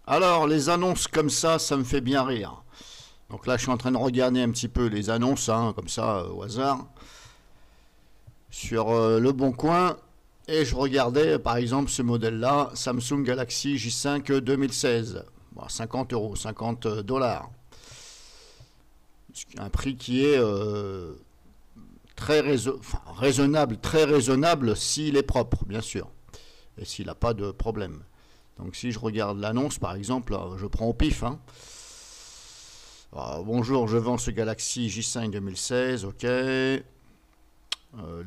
Alors, les annonces comme ça me fait bien rire. Donc là, je suis en train de regarder un petit peu les annonces, hein, comme ça, au hasard, sur Le Bon Coin. Et je regardais, par exemple, ce modèle-là, Samsung Galaxy J5 2016. Bon, 50 euros, 50 dollars. Un prix qui est raisonnable, très raisonnable s'il est propre, bien sûr. Et s'il n'a pas de problème. Donc si je regarde l'annonce, par exemple, je prends au pif. Hein. Alors, bonjour, je vends ce Galaxy J5 2016, ok. Les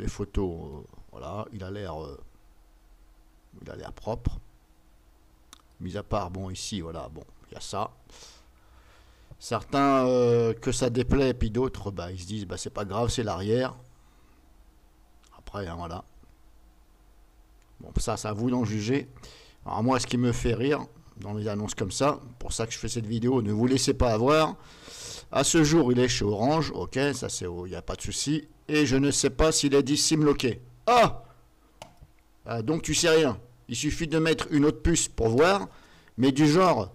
photos, voilà, il a l'air propre. Mis à part, bon, ici, voilà, bon, il y a ça. Certains que ça déplaît, puis d'autres, bah, ils se disent, bah, c'est pas grave, c'est l'arrière. Après, hein, voilà. Bon, ça, c'est à vous d'en juger. Alors moi, ce qui me fait rire dans les annonces comme ça, pour ça que je fais cette vidéo, ne vous laissez pas avoir. À ce jour, il est chez Orange, ok, ça c'est, il n'y a pas de souci. Et je ne sais pas s'il est dit SIM-locké. Ah, donc tu sais rien. Il suffit de mettre une autre puce pour voir, mais du genre,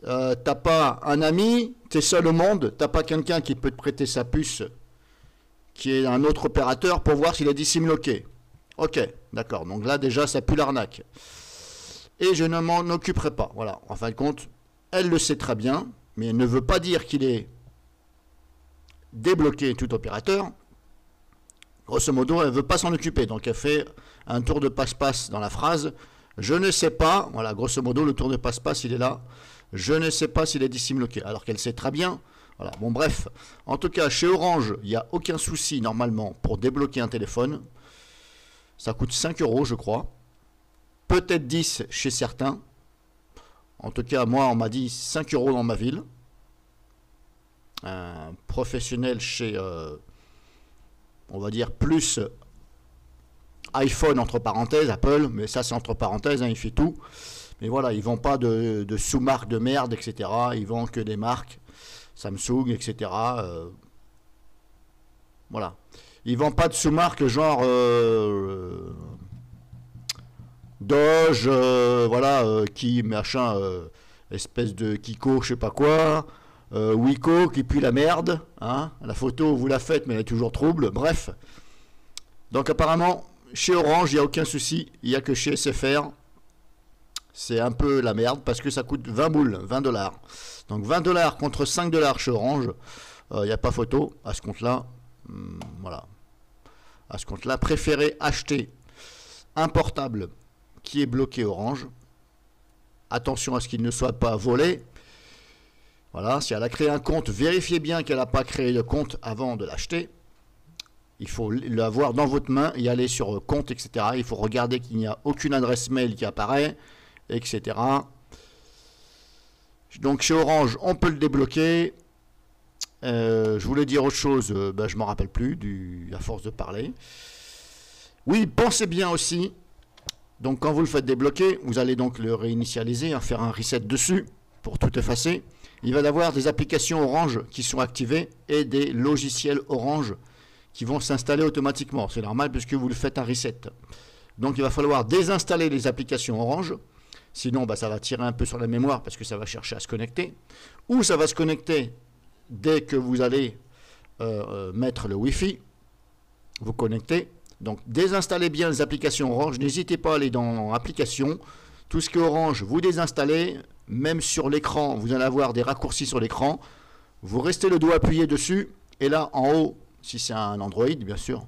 t'as pas un ami, t'es seul au monde, t'as pas quelqu'un qui peut te prêter sa puce, qui est un autre opérateur, pour voir s'il est dit SIM-locké. Ok, d'accord, donc là déjà ça pue l'arnaque. Et je ne m'en occuperai pas. Voilà, en fin de compte, elle le sait très bien, mais elle ne veut pas dire qu'il est débloqué tout opérateur. Grosso modo, elle ne veut pas s'en occuper. Donc elle fait un tour de passe-passe dans la phrase. Je ne sais pas, voilà, grosso modo, le tour de passe-passe, il est là. Je ne sais pas s'il est dit SIM-locké. Alors qu'elle sait très bien. Voilà, bon bref. En tout cas, chez Orange, il n'y a aucun souci normalement pour débloquer un téléphone. Ça coûte 5 euros, je crois. Peut-être 10 chez certains. En tout cas, moi, on m'a dit 5 euros dans ma ville. Un professionnel chez, on va dire, plus iPhone, entre parenthèses, Apple, mais ça, c'est entre parenthèses, hein, il fait tout. Mais voilà, ils ne vendent pas de sous-marques de merde, etc. Ils vendent que des marques, Samsung, etc. Voilà. Ils ne vendent pas de sous-marques genre Doge, voilà, qui machin, espèce de Kiko, je sais pas quoi, Wiko qui pue la merde, hein, la photo vous la faites mais elle est toujours trouble, bref. Donc apparemment, chez Orange, il n'y a aucun souci, il n'y a que chez SFR, c'est un peu la merde parce que ça coûte 20 boules, 20 dollars. Donc 20 dollars contre 5 dollars chez Orange, il n'y a pas photo à ce compte-là, voilà. À ce compte-là, préférez acheter un portable qui est bloqué Orange. Attention à ce qu'il ne soit pas volé. Voilà, si elle a créé un compte, vérifiez bien qu'elle n'a pas créé de compte avant de l'acheter. Il faut l'avoir dans votre main et aller sur compte, etc. Il faut regarder qu'il n'y a aucune adresse mail qui apparaît, etc. Donc chez Orange, on peut le débloquer. Je voulais dire autre chose, je ne m'en rappelle plus, à force de parler. Oui, pensez bien aussi. Donc quand vous le faites débloquer, vous allez donc le réinitialiser, hein, faire un reset dessus pour tout effacer. Il va y avoir des applications Orange qui sont activées et des logiciels Orange qui vont s'installer automatiquement. C'est normal puisque vous le faites un reset. Donc il va falloir désinstaller les applications Orange. Sinon, ça va tirer un peu sur la mémoire parce que ça va chercher à se connecter. Ou ça va se connecter dès que vous allez mettre le Wi-Fi. Vous connectez. Donc désinstallez bien les applications Orange, n'hésitez pas à aller dans Applications, tout ce qui est Orange, vous désinstallez, même sur l'écran, vous allez avoir des raccourcis sur l'écran, vous restez le doigt appuyé dessus, et là en haut, si c'est un Android bien sûr,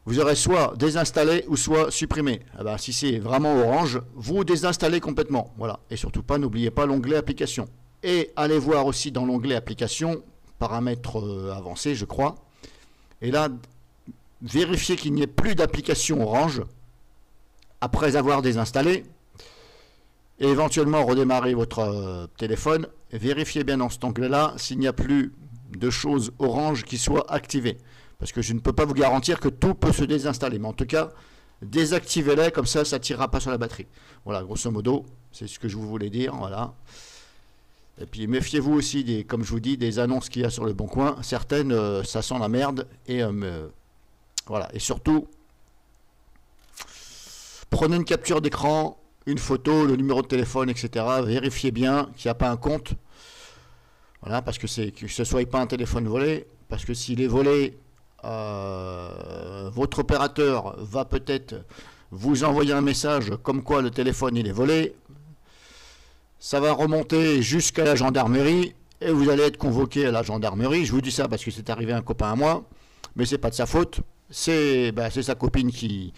vous aurez soit désinstallé ou soit supprimé. Si c'est vraiment Orange, vous désinstallez complètement, voilà, et surtout pas, n'oubliez pas l'onglet Applications. Et allez voir aussi dans l'onglet Applications, paramètres avancés je crois, et là, vérifiez qu'il n'y ait plus d'application Orange après avoir désinstallé et éventuellement redémarrer votre téléphone et vérifiez bien dans cet onglet-là s'il n'y a plus de choses Orange qui soient activées. Parce que je ne peux pas vous garantir que tout peut se désinstaller. Mais en tout cas, désactivez-les, comme ça, ça ne tirera pas sur la batterie. Voilà, grosso modo, c'est ce que je vous voulais dire. Voilà. Et puis méfiez-vous aussi, comme je vous dis, des annonces qu'il y a sur le Bon Coin. Certaines, ça sent la merde et... voilà, et surtout, prenez une capture d'écran, une photo, le numéro de téléphone, etc. Vérifiez bien qu'il n'y a pas un compte. Voilà, parce que ce soit pas un téléphone volé, parce que s'il est volé, votre opérateur va peut-être vous envoyer un message comme quoi le téléphone il est volé. Ça va remonter jusqu'à la gendarmerie et vous allez être convoqué à la gendarmerie. Je vous dis ça parce que c'est arrivé à un copain à moi, mais c'est pas de sa faute. C'est sa copine qui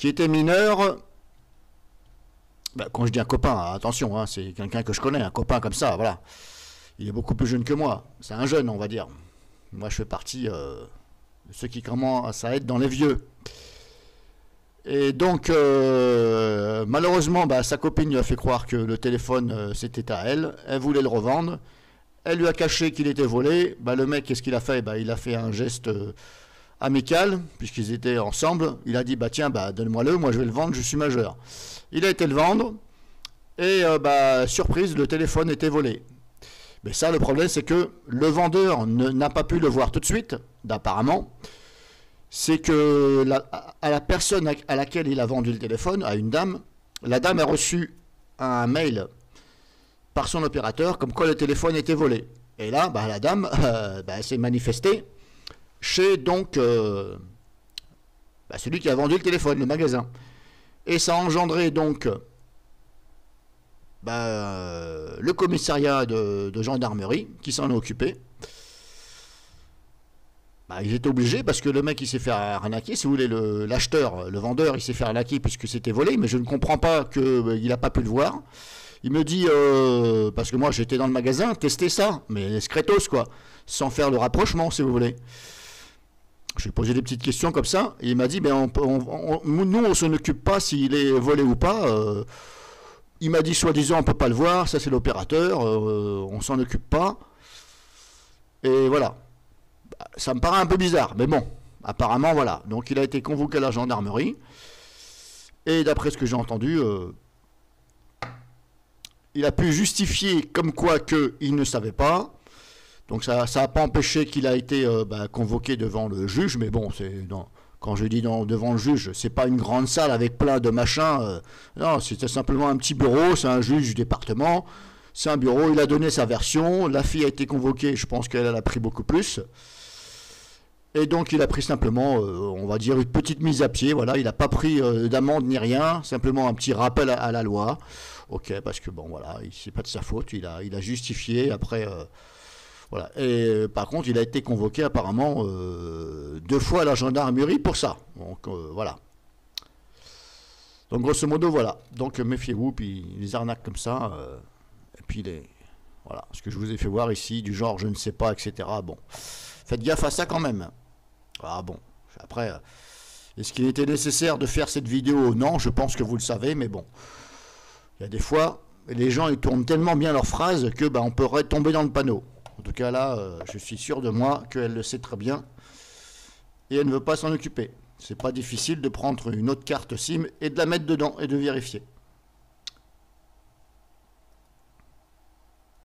était mineure. Quand je dis un copain, attention, hein, c'est quelqu'un que je connais, un copain comme ça, voilà. Il est beaucoup plus jeune que moi. C'est un jeune, on va dire. Moi, je fais partie de ceux qui commencent à être dans les vieux. Et donc, malheureusement, sa copine lui a fait croire que le téléphone, c'était à elle. Elle voulait le revendre. Elle lui a caché qu'il était volé. Le mec, qu'est-ce qu'il a fait? Il a fait un geste amical, puisqu'ils étaient ensemble. Il a dit, tiens, donne-moi-le, moi je vais le vendre, je suis majeur. Il a été le vendre. Et, surprise, le téléphone était volé. Mais ça, le problème, c'est que le vendeur n'a pas pu le voir tout de suite, apparemment. C'est que à la personne à laquelle il a vendu le téléphone, à une dame, la dame a reçu un mail par son opérateur comme quoi le téléphone était volé. Et là, la dame s'est manifestée chez donc celui qui a vendu le téléphone, le magasin. Et ça a engendré donc le commissariat de gendarmerie qui s'en est occupé. Ils étaient obligés parce que le mec il s'est fait arnaquer, si vous voulez, l'acheteur, le vendeur il s'est fait arnaquer puisque c'était volé, mais je ne comprends pas qu'il n'a pas pu le voir. Il me dit, parce que moi j'étais dans le magasin, tester ça, mais scrétos quoi, sans faire le rapprochement si vous voulez. Je lui ai posé des petites questions comme ça, et il m'a dit, nous on s'en occupe pas s'il est volé ou pas. Il m'a dit, soi-disant on peut pas le voir, ça c'est l'opérateur, on s'en occupe pas. Et voilà. Ça me paraît un peu bizarre, mais bon, apparemment, voilà. Donc, il a été convoqué à la gendarmerie. Et d'après ce que j'ai entendu, il a pu justifier comme quoi qu'il ne savait pas. Donc, ça n'a pas empêché qu'il a été convoqué devant le juge. Mais bon, quand je dis devant le juge, c'est pas une grande salle avec plein de machins. Non, c'était simplement un petit bureau. C'est un juge du département. C'est un bureau. Il a donné sa version. La fille a été convoquée. Je pense qu'elle a pris beaucoup plus. Et donc il a pris simplement, on va dire, une petite mise à pied, voilà, il n'a pas pris d'amende ni rien, simplement un petit rappel à la loi. Ok, parce que bon, voilà, c'est pas de sa faute, il a justifié, après, voilà. Et par contre, il a été convoqué apparemment 2 fois à la gendarmerie pour ça. Donc voilà. Donc grosso modo, voilà. Donc méfiez-vous, puis les arnaques comme ça, et puis voilà, ce que je vous ai fait voir ici, du genre je ne sais pas, etc. Bon, faites gaffe à ça quand même. Ah bon, après, est-ce qu'il était nécessaire de faire cette vidéo? Non, je pense que vous le savez, mais bon. Il y a des fois, les gens ils tournent tellement bien leurs phrases que on pourrait tomber dans le panneau. En tout cas là, je suis sûr de moi qu'elle le sait très bien. Et elle ne veut pas s'en occuper. C'est pas difficile de prendre une autre carte SIM et de la mettre dedans et de vérifier.